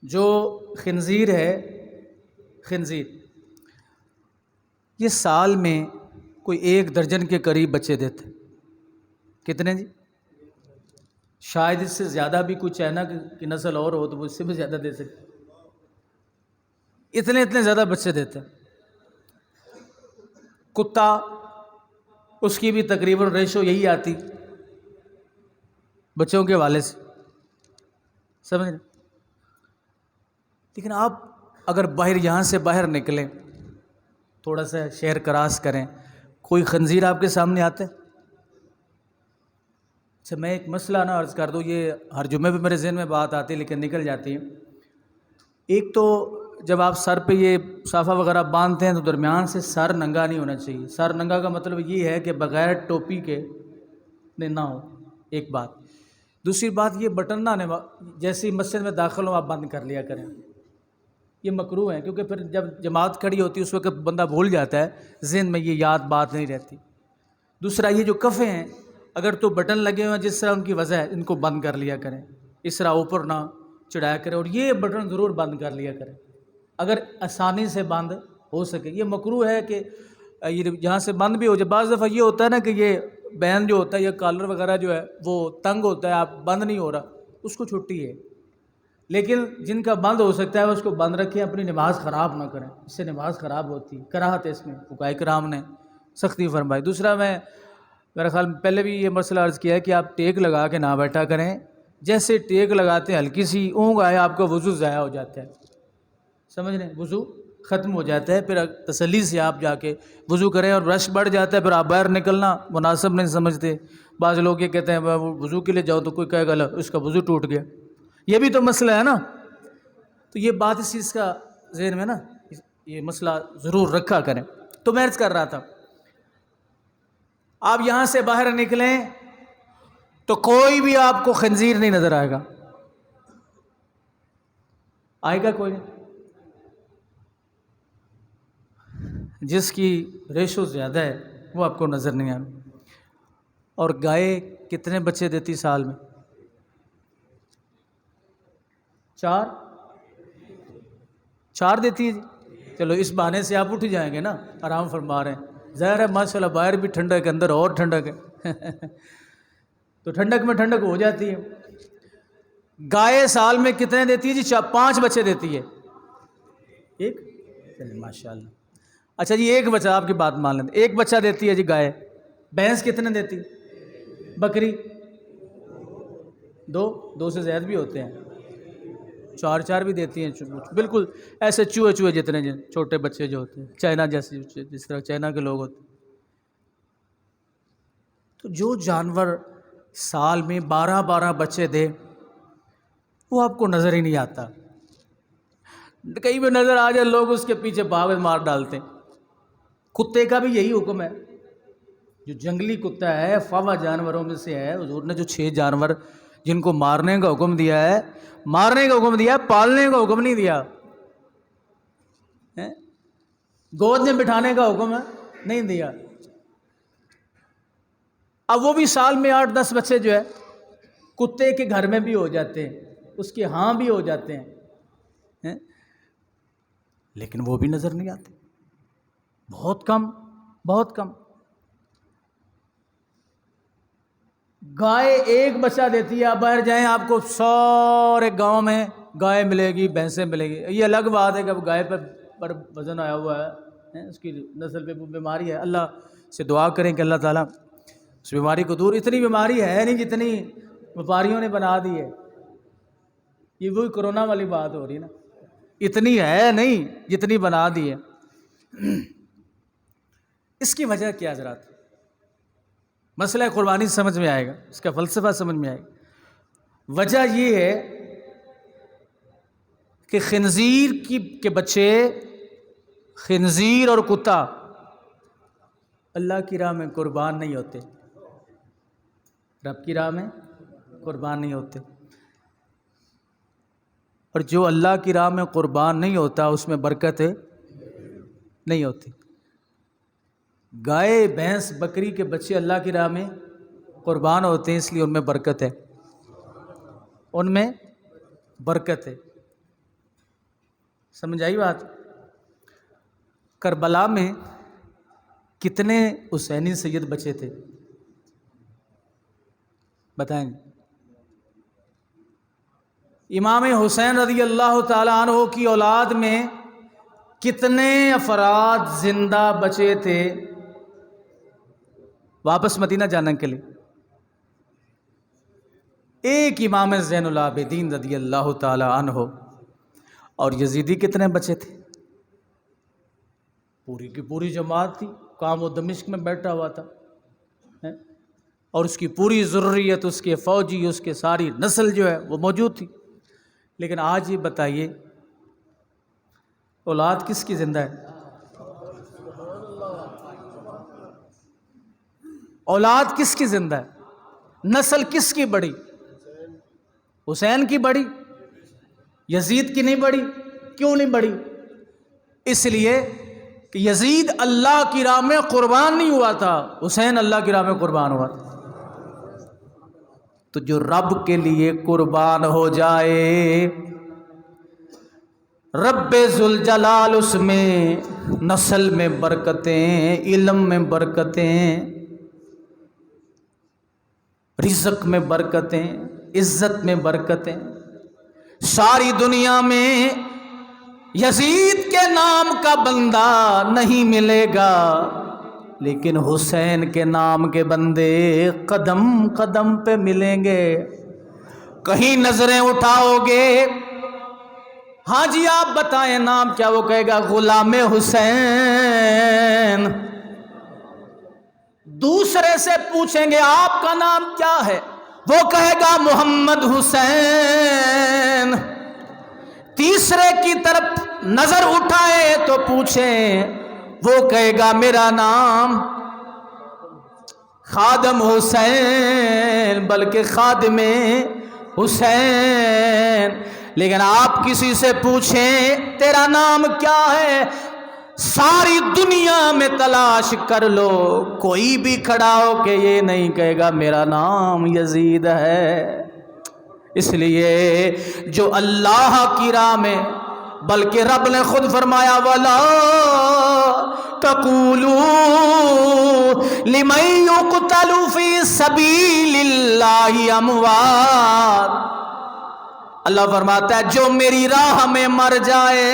جو خنزیر ہے، خنزیر یہ سال میں کوئی 1 درجن کے قریب بچے دیتے. کتنے جی؟ شاید اس سے زیادہ بھی کوئی چائنا کی نسل اور ہو تو وہ اس سے بھی زیادہ دے سکتے. اتنے زیادہ بچے دیتے ہیں. کتا، اس کی بھی تقریباً ریشو یہی آتی بچوں کے حوالے سے، سمجھ رہے؟ لیکن آپ اگر باہر یہاں سے باہر نکلیں، تھوڑا سا شہر کراس کریں، کوئی خنزیر آپ کے سامنے آتا ہے؟ اچھا میں ایک مسئلہ نہ عرض کر دوں، یہ ہر جمعے پہ میرے ذہن میں بات آتی ہے لیکن نکل جاتی ہے. ایک تو جب آپ سر پہ یہ صافہ وغیرہ باندھتے ہیں تو درمیان سے سر ننگا نہیں ہونا چاہیے. سر ننگا کا مطلب یہ ہے کہ بغیر ٹوپی کے نہ ہو، ایک بات. دوسری بات یہ بٹن نہ جیسی مسجد میں داخل ہو آپ بند کر لیا کریں، یہ مکروہ ہے کیونکہ پھر جب جماعت کھڑی ہوتی ہے اس وقت بندہ بھول جاتا ہے، ذہن میں یہ یاد بات نہیں رہتی. دوسرا یہ جو کفے ہیں اگر تو بٹن لگے ہوئے ہیں جس طرح ان کی وجہ ہے ان کو بند کر لیا کریں، اس طرح اوپر نہ چڑھایا کریں، اور یہ بٹن ضرور بند کر لیا کریں اگر آسانی سے بند ہو سکے. یہ مکروہ ہے کہ یہ یہاں سے بند بھی ہو جائے. بعض دفعہ یہ ہوتا ہے نا کہ یہ بین جو ہوتا ہے یا کالر وغیرہ جو ہے وہ تنگ ہوتا ہے، آپ بند نہیں ہو رہا، اس کو چھٹی ہے. لیکن جن کا بند ہو سکتا ہے اس کو بند رکھیں، اپنی نماز خراب نہ کریں، اس سے نماز خراب ہوتی ہے. کراہت ہے اس میں، فقہاء کرام نے سختی فرمائی. دوسرا میرا خیال میں پہلے بھی یہ مسئلہ عرض کیا ہے کہ آپ ٹیک لگا کے نہ بیٹھا کریں. جیسے ٹیک لگاتے ہیں ہلکی سی اونگ آئے آپ کا وضو ضائع ہو جاتا ہے، سمجھ رہے ہیں، وضو ختم ہو جاتا ہے. پھر تسلی سے آپ جا کے وضو کریں، اور رش بڑھ جاتا ہے پھر آپ باہر نکلنا مناسب نہیں سمجھتے. بعض لوگ یہ کہتے ہیں وضو کے لیے جاؤ تو کوئی کہے گا اس کا وضو ٹوٹ گیا، یہ بھی تو مسئلہ ہے نا. تو یہ بات اس چیز کا ذہن میں نا یہ مسئلہ ضرور رکھا کریں. تو میں عرض کر رہا تھا آپ یہاں سے باہر نکلیں تو کوئی بھی آپ کو خنزیر نہیں نظر آئے گا. آئے گا کوئی نہیں. جس کی ریشو زیادہ ہے وہ آپ کو نظر نہیں آئے. اور گائے کتنے بچے دیتی سال میں؟ 4 دیتی ہے جی. چلو اس بہانے سے آپ اٹھ جائیں گے نا، آرام فرما رہے ہیں. ظاہر ہے ماشاءاللہ باہر بھی ٹھنڈک ہے، اندر اور ٹھنڈک ہے تو ٹھنڈک میں ٹھنڈک ہو جاتی ہے. گائے سال میں کتنے دیتی ہے جی؟ 5 بچے دیتی ہے. ایک، چلے ماشاءاللہ. اچھا جی ایک بچہ، آپ کی بات مان لیں، ایک بچہ دیتی ہے جی گائے. بھینس کتنے دیتی؟ بکری 2 سے زیادہ بھی ہوتے ہیں، 4 بھی دیتی ہیں. بالکل ایسے چوہے جتنے چھوٹے بچے جو ہوتے ہیں، چائنا جیسے جس طرح چائنا کے لوگ ہوتے ہیں. تو جو جانور سال میں 12 بچے دے وہ آپ کو نظر ہی نہیں آتا. کہیں بھی نظر آ جائے لوگ اس کے پیچھے بھاگ مار ڈالتے ہیں. کتے کا بھی یہی حکم ہے. جو جنگلی کتا ہے فاوا جانوروں میں سے ہے. حضور نے جو 6 جانور جن کو مارنے کا حکم دیا ہے، مارنے کا حکم دیا ہے، پالنے کا حکم نہیں دیا. گود میں بٹھانے کا حکم نہیں دیا. اب وہ بھی سال میں 8-10 بچے جو ہے کتے کے گھر میں بھی ہو جاتے ہیں، اس کے ہاں بھی ہو جاتے ہیں، لیکن وہ بھی نظر نہیں آتے. بہت کم. گائے ایک بچہ دیتی ہے. آپ باہر جائیں آپ کو سارے گاؤں میں گائے ملے گی، بھینسیں ملے گی. یہ الگ بات ہے کہ اب گائے پر وزن آیا ہوا ہے، اس کی نسل پہ بیماری ہے. اللہ سے دعا کریں کہ اللہ تعالیٰ اس بیماری کو دور. اتنی بیماری ہے نہیں جتنی وپاریوں نے بنا دی ہے. یہ وہی کرونا والی بات ہو رہی ہے نا، اتنی ہے نہیں جتنی بنا دی ہے. اس کی وجہ کیا حضرات؟ مسئلہ قربانی سمجھ میں آئے گا، اس کا فلسفہ سمجھ میں آئے گا۔ وجہ یہ ہے کہ خنزیر کے بچے، خنزیر اور کتا اللہ کی راہ میں قربان نہیں ہوتے، رب کی راہ میں قربان نہیں ہوتے، اور جو اللہ کی راہ میں قربان نہیں ہوتا اس میں برکت نہیں ہوتی۔ گائے، بھینس، بکری کے بچے اللہ کی راہ میں قربان ہوتے ہیں، اس لیے ان میں برکت ہے، ان میں برکت ہے۔ سمجھ آئی بات؟ کربلا میں کتنے حسینی سید بچے تھے بتائیں؟ امام حسین رضی اللہ تعالی عنہ کی اولاد میں کتنے افراد زندہ بچے تھے واپس مدینہ جانے کے لیے؟ ایک امام زین العابدین رضی اللہ تعالی عنہ۔ اور یزیدی کتنے بچے تھے؟ پوری کی پوری جماعت تھی، کام و دمشق میں بیٹھا ہوا تھا، اور اس کی پوری ضروریت، اس کے فوجی، اس کے ساری نسل جو ہے وہ موجود تھی۔ لیکن آج یہ بتائیے اولاد کس کی زندہ ہے؟ اولاد کس کی زندہ ہے؟ نسل کس کی بڑی؟ حسین کی بڑی؟ یزید کی نہیں بڑی؟ کیوں نہیں بڑی؟ اس لیے کہ یزید اللہ کی راہ میں قربان نہیں ہوا تھا، حسین اللہ کی راہ میں قربان ہوا تھا۔ تو جو رب کے لیے قربان ہو جائے، رب ذوالجلال اس میں نسل میں برکتیں، علم میں برکتیں، رزق میں برکتیں، عزت میں برکتیں، ساری دنیا میں یزید کے نام کا بندہ نہیں ملے گا، لیکن حسین کے نام کے بندے قدم قدم پہ ملیں گے۔ کہیں نظریں اٹھاؤ گے، ہاں جی آپ بتائیں نام کیا، وہ کہے گا غلام حسین۔ دوسرے سے پوچھیں گے آپ کا نام کیا ہے، وہ کہے گا محمد حسین۔ تیسرے کی طرف نظر اٹھائے تو پوچھیں، وہ کہے گا میرا نام خادم حسین، بلکہ خادم حسین۔ لیکن آپ کسی سے پوچھیں تیرا نام کیا ہے، ساری دنیا میں تلاش کر لو، کوئی بھی کھڑا ہو کہ یہ نہیں کہے گا میرا نام یزید ہے۔ اس لیے جو اللہ کی راہ میں، بلکہ رب نے خود فرمایا وَلَا تَقُولُوا لِمَن يُقْتَلُ فِي سَبِيلِ اللَّهِ أَمْوَاتٌ، اللہ فرماتا ہے جو میری راہ میں مر جائے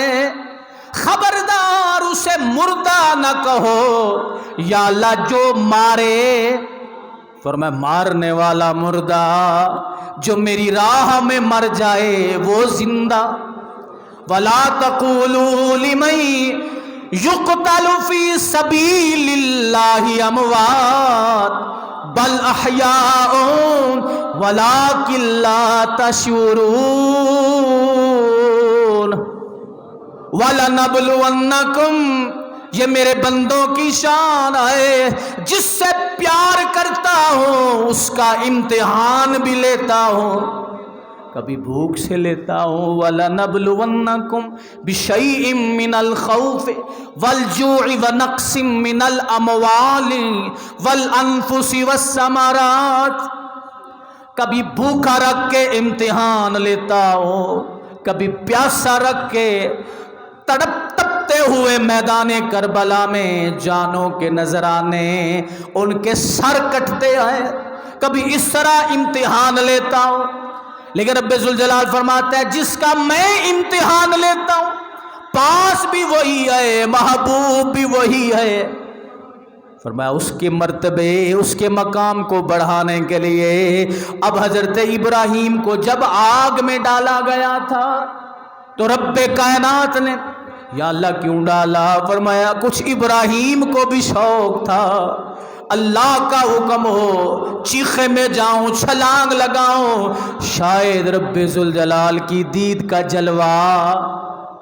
خبردار اسے مردہ نہ کہو، یا اللہ جو مارے، فرمایا مارنے والا مردہ، جو میری راہ میں مر جائے وہ زندہ۔ وَلَا تَقُولُوا لِمَن يُقْتَلُ فِي سَبِيلِ اللَّهِ أَمْوَاتٌ بَلْ أَحْيَاءٌ وَلَٰكِن لَّا تَشْعُرُونَ۔ وَلَنَبْلُوَنَّكُمْ، یہ میرے بندوں کی شان ہے، جس سے پیار کرتا ہوں اس کا امتحان بھی لیتا ہوں، کبھی بھوک سے لیتا ہوں۔ وَلَنَبْلُوَنَّكُمْ بِشَيْءٍ مِّنَ الْخَوْفِ وَالْجُوعِ وَنَقْصٍ مِّنَ الْأَمْوَالِ وَالْأَنفُسِ وَالثَّمَرَاتِ، کبھی بھوکا رکھ کے امتحان لیتا ہوں، کبھی پیاسا رکھ کے تڑپتے ہوئے میدان کربلا میں جانوں کے نذرانے ان کے سر کٹتے ہیں، کبھی اس طرح امتحان لیتا ہوں۔ لیکن رب ذوالجلال فرماتا ہے جس کا میں امتحان لیتا ہوں پاس بھی وہی ہے، محبوب بھی وہی ہے۔ فرمایا اس کے مرتبے، اس کے مقام کو بڑھانے کے لیے اب حضرت ابراہیم کو جب آگ میں ڈالا گیا تھا تو رب کائنات نے یا اللہ کیوں ڈالا؟ فرمایا کچھ ابراہیم کو بھی شوق تھا اللہ کا حکم ہو چیخے میں جاؤں چھلانگ لگاؤں شاید رب ذوالجلال کی دید کا جلوہ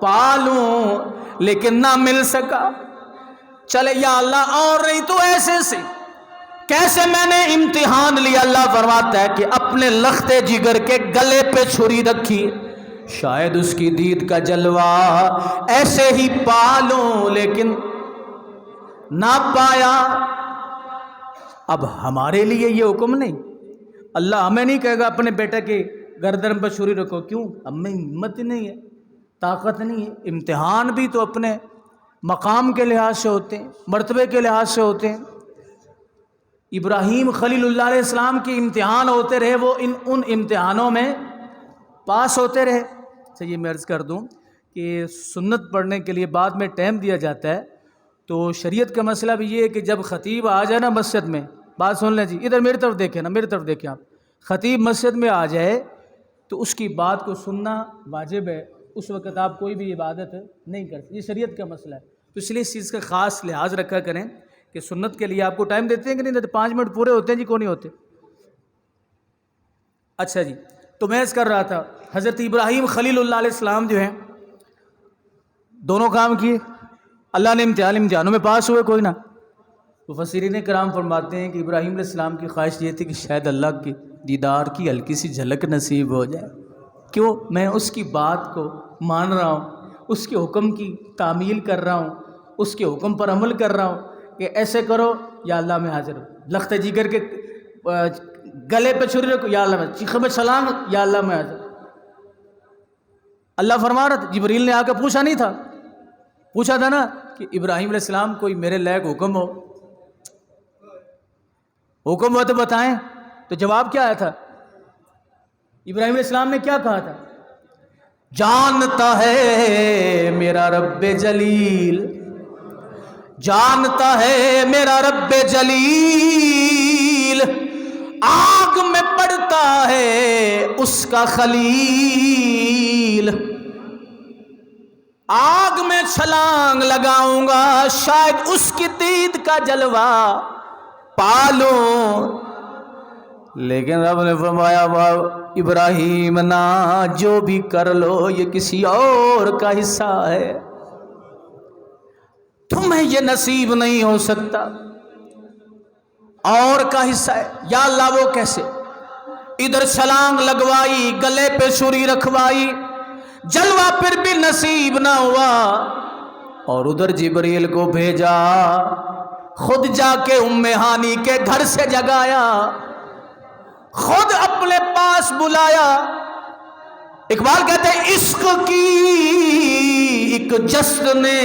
پالوں لیکن نہ مل سکا. چلے یا اللہ اور نہیں تو ایسے سے کیسے میں نے امتحان لیا. اللہ فرماتا ہے کہ اپنے لخت جگر کے گلے پہ چھری رکھی شاید اس کی دید کا جلوہ ایسے ہی پالوں لیکن نہ پایا. اب ہمارے لیے یہ حکم نہیں. اللہ ہمیں نہیں کہے گا اپنے بیٹے کے گردن پر چھری رکھو. کیوں؟ ہمیں ہمت ہی نہیں ہے, طاقت نہیں ہے. امتحان بھی تو اپنے مقام کے لحاظ سے ہوتے ہیں, مرتبے کے لحاظ سے ہوتے ہیں. ابراہیم خلیل اللہ علیہ السلام کے امتحان ہوتے رہے, وہ ان امتحانوں میں پاس ہوتے رہے. اچھا یہ میں عرض کر دوں کہ سنت پڑھنے کے لیے بعد میں ٹائم دیا جاتا ہے, تو شریعت کا مسئلہ بھی یہ ہے کہ جب خطیب آ جائے نا مسجد میں, بات سن لیں جی, ادھر میری طرف دیکھیں نا, میری طرف دیکھیں آپ, خطیب مسجد میں آ جائے تو اس کی بات کو سننا واجب ہے. اس وقت آپ کوئی بھی عبادت نہیں کرتے, یہ شریعت کا مسئلہ ہے. تو اس لیے اس چیز کا خاص لحاظ رکھا کریں کہ سنت کے لیے آپ کو ٹائم دیتے ہیں کہ نہیں دیتے. 5 منٹ پورے ہوتے ہیں جی, کون نہیں ہوتے. اچھا جی, تو میں اس کر رہا تھا حضرت ابراہیم خلیل اللہ علیہ السلام جو ہیں دونوں کام کیے. اللہ نے امتحانوں میں پاس ہوئے کوئی نہ. مفسرین کرام فرماتے ہیں کہ ابراہیم علیہ السلام کی خواہش یہ تھی کہ شاید اللہ کی دیدار کی ہلکی سی جھلک نصیب ہو جائے. کیوں؟ میں اس کی بات کو مان رہا ہوں, اس کے حکم کی تعمیل کر رہا ہوں, اس کے حکم پر عمل کر رہا ہوں کہ ایسے کرو یا اللہ میں حاضر ہوں. لخت جگر کے گلے پہ چھری رکھو یا اللہ میں, چیخے میں چھلانگ یا اللہ میں حاضر. اللہ فرما رہا تھا, جبریل نے آ کے پوچھا نہیں تھا, پوچھا تھا نا کہ ابراہیم علیہ السلام کوئی میرے لائق حکم ہو تو بتائیں. تو جواب کیا آیا تھا؟ ابراہیم علیہ السلام نے کیا کہا تھا؟ جانتا ہے میرا رب جلیل, جانتا ہے میرا رب جلیل, آگ میں پڑتا ہے اس کا خلیل, آگ میں چھلانگ لگاؤں گا شاید اس کی دید کا جلوہ پالوں. لیکن رب نے فرمایا ابراہیم نا, جو بھی کر لو یہ کسی اور کا حصہ ہے, تمہیں یہ نصیب نہیں ہو سکتا, اور کا حصہ ہے. یا اللہ وہ کیسے؟ ادھر چھلانگ لگوائی, گلے پہ چھری رکھوائی, جلوہ پھر بھی نصیب نہ ہوا, اور ادھر جبریل کو بھیجا, خود جا کے ام ہانی کے گھر سے جگایا, خود اپنے پاس بلایا. اقبال کہتے ہیں عشق کی ایک جشن نے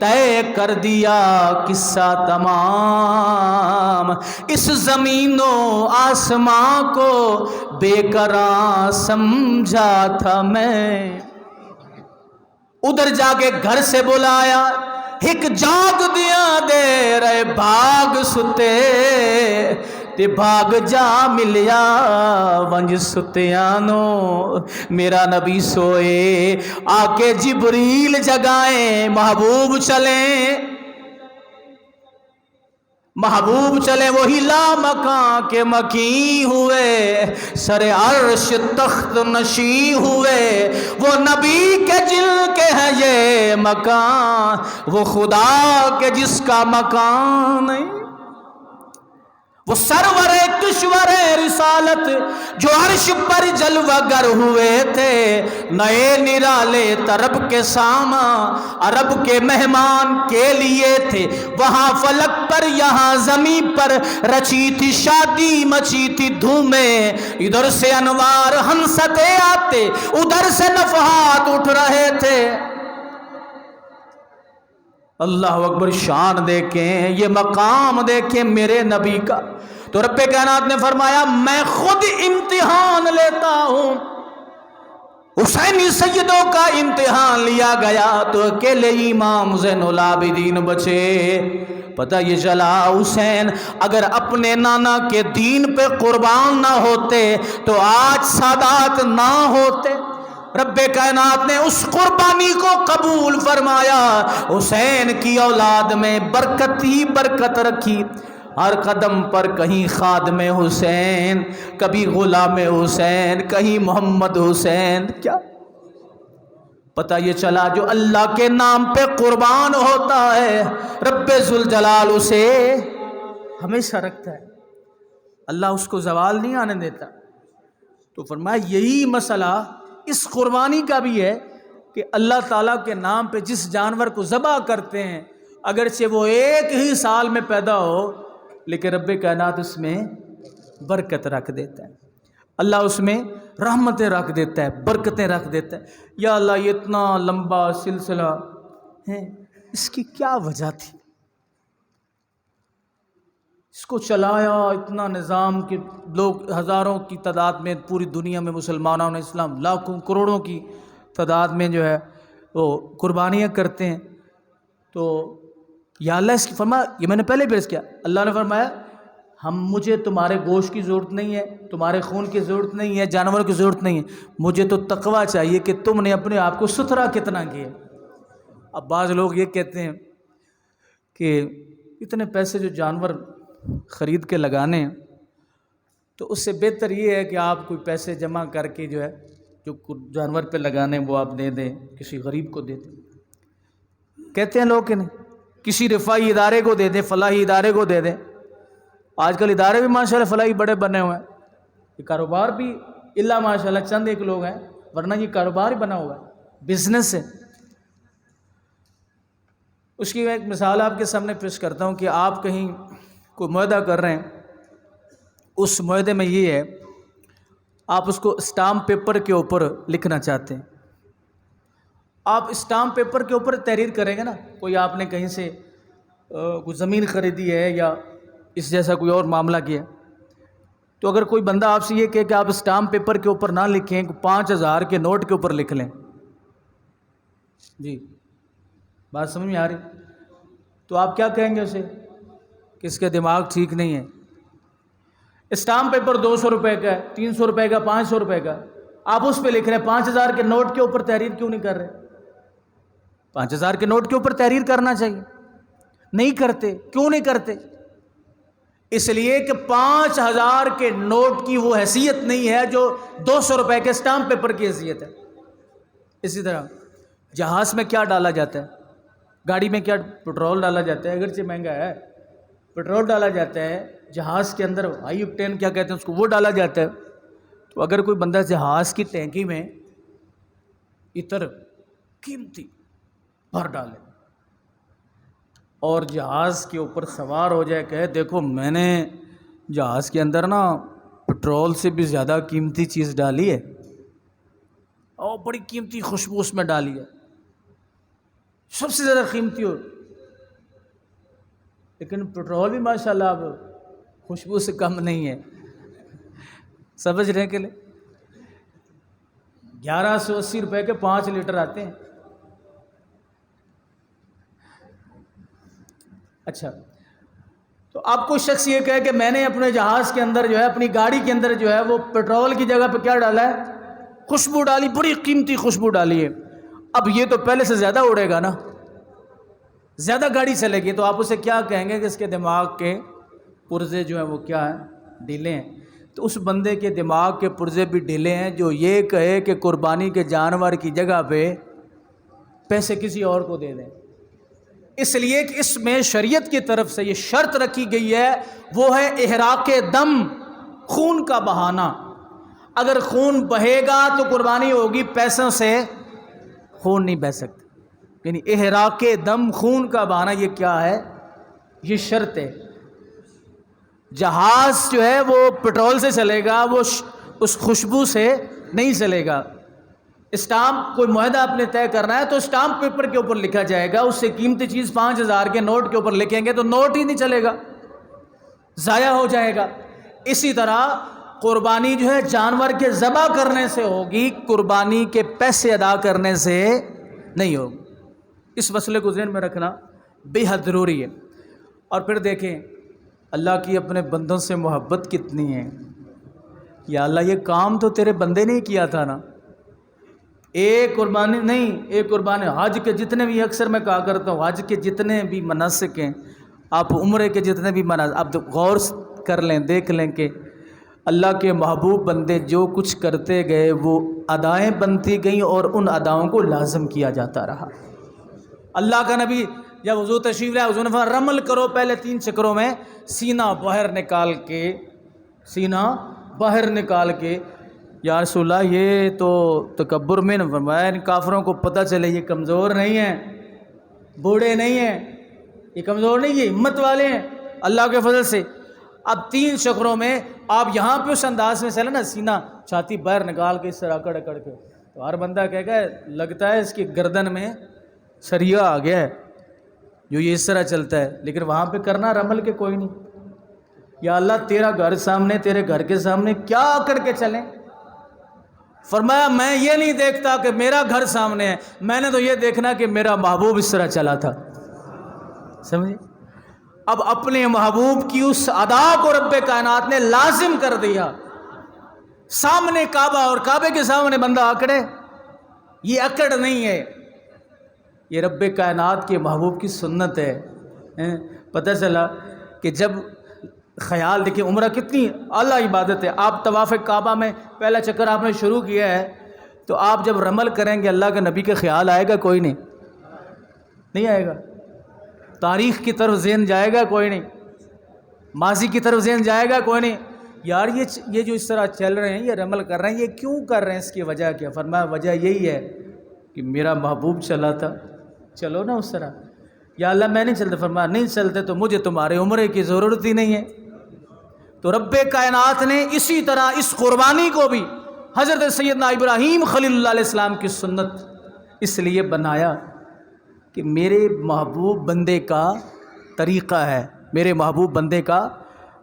طے کر دیا قصہ تمام, اس زمین و آسمان کو بے قرار سمجھا تھا میں. ادھر جا کے گھر سے بلایا, ایک جاگ دیا دے رہے بھاگ ستے, تے بھاگ جا ملیا ونج ستیانو. میرا نبی سوئے آکے جبریل جگائیں, محبوب چلیں, محبوب چلیں, وہی لا مکان کے مکین ہوئے, سر عرش تخت نشین ہوئے. وہ نبی کے جن کے ہے یہ مکان, وہ خدا کے جس کا مکان نہیں. وہ سرور کشور رسالت جو عرش پر جلوہ گر ہوئے تھے, نئے نرالے طرب کے سامان عرب کے مہمان کے لیے تھے. وہاں فلک پر یہاں زمین پر رچی تھی شادی, مچی تھی دھومیں, ادھر سے انوار ہنستے آتے, ادھر سے نفحات اٹھ رہے تھے. اللہ اکبر, شان دیکھیں, یہ مقام دیکھیں میرے نبی کا. تو رب کائنات نے فرمایا میں خود امتحان لیتا ہوں. حسینی سیدوں کا امتحان لیا گیا تو اکیلے امام زین العابدین بچے. پتہ یہ چلا حسین اگر اپنے نانا کے دین پہ قربان نہ ہوتے تو آج سادات نہ ہوتے. رب کائنات نے اس قربانی کو قبول فرمایا, حسین کی اولاد میں برکت ہی برکت رکھی. ہر قدم پر کہیں خادم حسین، کبھی غلام حسین، کہیں محمد حسین. کیا پتہ یہ چلا جو اللہ کے نام پہ قربان ہوتا ہے رب ذوالجلال اسے ہمیشہ رکھتا ہے، اللہ اس کو زوال نہیں آنے دیتا. تو فرمایا یہی مسئلہ اس قربانی کا بھی ہے کہ اللہ تعالیٰ کے نام پہ جس جانور کو ذبح کرتے ہیں اگرچہ وہ ایک ہی سال میں پیدا ہو لیکن رب کائنات اس میں برکت رکھ دیتا ہے، اللہ اس میں رحمتیں رکھ دیتا ہے، برکتیں رکھ دیتا ہے. یا اللہ یہ اتنا لمبا سلسلہ ہے، اس کی کیا وجہ تھی؟ اس کو چلایا اتنا نظام کہ لوگ ہزاروں کی تعداد میں پوری دنیا میں مسلمانوں نے اسلام لاکھوں کروڑوں کی تعداد میں جو ہے وہ قربانیاں کرتے ہیں. تو یا اللہ اس کی فرمایا، یہ میں نے پہلے پیش کیا، اللہ نے فرمایا مجھے تمہارے گوشت کی ضرورت نہیں ہے، تمہارے خون کی ضرورت نہیں ہے، جانوروں کی ضرورت نہیں ہے، مجھے تو تقویٰ چاہیے کہ تم نے اپنے آپ کو ستھرا کتنا کیا. اب بعض لوگ یہ کہتے ہیں کہ اتنے پیسے جو جانور خرید کے لگانے ہیں تو اس سے بہتر یہ ہے کہ آپ کوئی پیسے جمع کر کے جو ہے جو جانور پہ لگانے وہ آپ دے دیں، کسی غریب کو دے دیں. کہتے ہیں لوگ کہ نہیں، کسی رفاہی ادارے کو دے دیں، فلاحی ادارے کو دے دیں. آج کل ادارے بھی ماشاءاللہ فلاحی بڑے بنے ہوئے ہیں، یہ کاروبار بھی اللہ ماشاءاللہ چند ایک لوگ ہیں، ورنہ یہ کاروبار ہی بنا ہوا ہے، بزنس ہے. اس کی میں ایک مثال آپ کے سامنے پیش کرتا ہوں کہ آپ کہیں کوئی معاہدہ کر رہے ہیں، اس معاہدے میں یہ ہے آپ اس کو اسٹامپ پیپر کے اوپر لکھنا چاہتے ہیں. آپ اسٹامپ پیپر کے اوپر تحریر کریں گے نا، کوئی آپ نے کہیں سے کوئی زمین خریدی ہے یا اس جیسا کوئی اور معاملہ کیا، تو اگر کوئی بندہ آپ سے یہ کہے کہ آپ اسٹامپ پیپر کے اوپر نہ لکھیں، 5000 کے نوٹ کے اوپر لکھ لیں، جی بات سمجھ میں آ رہی؟ تو آپ کیا کہیں گے اسے کہ اس کے دماغ ٹھیک نہیں ہے. اسٹامپ پیپر 200 روپے کا ہے، 300 روپے کا، 500 روپے کا، آپ اس پہ لکھ رہے ہیں. 5000 کے نوٹ کے اوپر تحریر کیوں نہیں کر رہے؟ 5000 کے نوٹ کے اوپر تحریر کرنا چاہیے، نہیں کرتے. کیوں نہیں کرتے؟ اس لیے کہ 5000 کے نوٹ کی وہ حیثیت نہیں ہے جو 200 روپے کے اسٹامپ پیپر کی حیثیت ہے. اسی طرح جہاز میں کیا ڈالا جاتا ہے، گاڑی میں کیا پٹرول ڈالا جاتا ہے، اگرچہ مہنگا ہے پٹرول ڈالا جاتا ہے، جہاز کے اندر ہائی اوکٹین کیا کہتے ہیں اس کو وہ ڈالا جاتا ہے. تو اگر کوئی بندہ جہاز کی ٹینکی میں عطر قیمتی بھر ڈالے اور جہاز کے اوپر سوار ہو جائے، کہے دیکھو میں نے جہاز کے اندر نا پٹرول سے بھی زیادہ قیمتی چیز ڈالی ہے اور بڑی قیمتی خوشبو اس میں ڈالی ہے، سب سے زیادہ قیمتی ہو، لیکن پٹرول بھی ماشاءاللہ اب خوشبو سے کم نہیں ہے. سمجھ رہے کہ لے 1180 روپے کے 5 لیٹر آتے ہیں. اچھا، تو آپ کو شخص یہ کہے کہ میں نے اپنے جہاز کے اندر جو ہے، اپنی گاڑی کے اندر جو ہے وہ پٹرول کی جگہ پہ کیا ڈالا ہے، خوشبو ڈالی، بڑی قیمتی خوشبو ڈالی ہے. اب یہ تو پہلے سے زیادہ اڑے گا نا، زیادہ گاڑی چلے گی، تو آپ اسے کیا کہیں گے کہ اس کے دماغ کے پرزے جو ہیں وہ کیا ہیں، ڈھیلے ہیں. تو اس بندے کے دماغ کے پرزے بھی ڈھیلے ہیں جو یہ کہے کہ قربانی کے جانور کی جگہ پہ پیسے کسی اور کو دے دیں. اس لیے کہ اس میں شریعت کی طرف سے یہ شرط رکھی گئی ہے، وہ ہے احراق دم، خون کا بہانا. اگر خون بہے گا تو قربانی ہوگی، پیسوں سے خون نہیں بہہ سکتا. یعنی احراق دم، خون کا بہانا، یہ کیا ہے، یہ شرط ہے. جہاز جو ہے وہ پٹرول سے چلے گا، وہ اس خوشبو سے نہیں چلے گا. اسٹامپ کوئی معاہدہ آپ نے طے کرنا ہے تو اسٹامپ پیپر کے اوپر لکھا جائے گا. اس سے قیمتی چیز 5000 کے نوٹ کے اوپر لکھیں گے تو نوٹ ہی نہیں چلے گا، ضائع ہو جائے گا. اسی طرح قربانی جو ہے جانور کے ذبح کرنے سے ہوگی، قربانی کے پیسے ادا کرنے سے نہیں ہوگی. اس مسئلے کو ذہن میں رکھنا بے حد ضروری ہے. اور پھر دیکھیں اللہ کی اپنے بندوں سے محبت کتنی ہے. یا اللہ یہ کام تو تیرے بندے نے ہی کیا تھا نا. ایک قربانی نہیں، ایک قربانی، حج کے جتنے بھی، اکثر میں کہا کرتا ہوں، حج کے جتنے بھی مناسک ہیں آپ عمرے کے جتنے بھی مناظر آپ غور کر لیں، دیکھ لیں کہ اللہ کے محبوب بندے جو کچھ کرتے گئے وہ ادائیں بنتی گئیں اور ان اداؤں کو لازم کیا جاتا رہا۔ اللہ کا نبی جب وضو تشریف لائے حضور نے فرمایا رمل کرو پہلے 3 چکروں میں، سینہ باہر نکال کے یا رسول اللہ یہ تو تکبر میں نہ فرمایا، ان کافروں کو پتہ چلے یہ کمزور نہیں ہیں، بوڑھے نہیں ہیں، یہ کمزور نہیں، یہ ہمت والے ہیں اللہ کے فضل سے۔ اب 3 چکروں میں آپ یہاں پہ اس انداز میں چلے نا، سینہ چھاتی باہر نکال کے اس طرح اکڑ کے، تو ہر بندہ کہے گا لگتا ہے اس کی گردن میں سریا آ گیا ہے جو یہ اس طرح چلتا ہے، لیکن وہاں پہ کرنا رمل کے کوئی نہیں۔ یا اللہ تیرا گھر سامنے، تیرے گھر کے سامنے کیا اکڑ کے چلیں؟ فرمایا میں یہ نہیں دیکھتا کہ میرا گھر سامنے ہے، میں نے تو یہ دیکھنا کہ میرا محبوب اس طرح چلا تھا، سمجھے؟ اب اپنے محبوب کی اس ادا کو رب کائنات نے لازم کر دیا، سامنے کعبہ اور کعبے کے سامنے بندہ اکڑے، یہ اکڑ نہیں ہے، یہ رب کائنات کے محبوب کی سنت ہے۔ پتہ چلا کہ جب خیال دیکھیں عمرہ کتنی اعلیٰ عبادت ہے، آپ طواف کعبہ میں پہلا چکر آپ نے شروع کیا ہے تو آپ جب رمل کریں گے اللہ کے نبی کا خیال آئے گا؟ کوئی نہیں آئے گا۔ تاریخ کی طرف ذہن جائے گا؟ کوئی نہیں۔ ماضی کی طرف ذہن جائے گا؟ کوئی نہیں۔ یار یہ جو اس طرح چل رہے ہیں، یہ رمل کر رہے ہیں، یہ کیوں کر رہے ہیں، اس کی وجہ کیا؟ فرمایا وجہ یہی ہے کہ میرا محبوب چلا تھا، چلو نا اس طرح۔ یا اللہ میں نہیں چلتا، فرمایا نہیں چلتے تو مجھے تمہارے عمرے کی ضرورت ہی نہیں ہے۔ تو رب کائنات نے اسی طرح اس قربانی کو بھی حضرت سیدنا ابراہیم خلیل اللہ علیہ السلام کی سنت اس لیے بنایا کہ میرے محبوب بندے کا طریقہ ہے، میرے محبوب بندے کا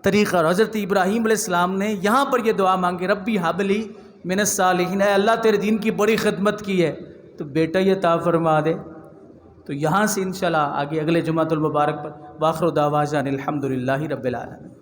طریقہ۔ اور حضرت ابراہیم علیہ السلام نے یہاں پر یہ دعا مانگی، ربی حب لی من الصالحین، اے اللہ تیرے دین کی بڑی خدمت کی ہے تو بیٹا یہ عطا فرما دے۔ تو یہاں سے انشاءاللہ آگے اگلے جمعۃ المبارک پر، وآخر دعوانا الحمدللہ رب العالمین۔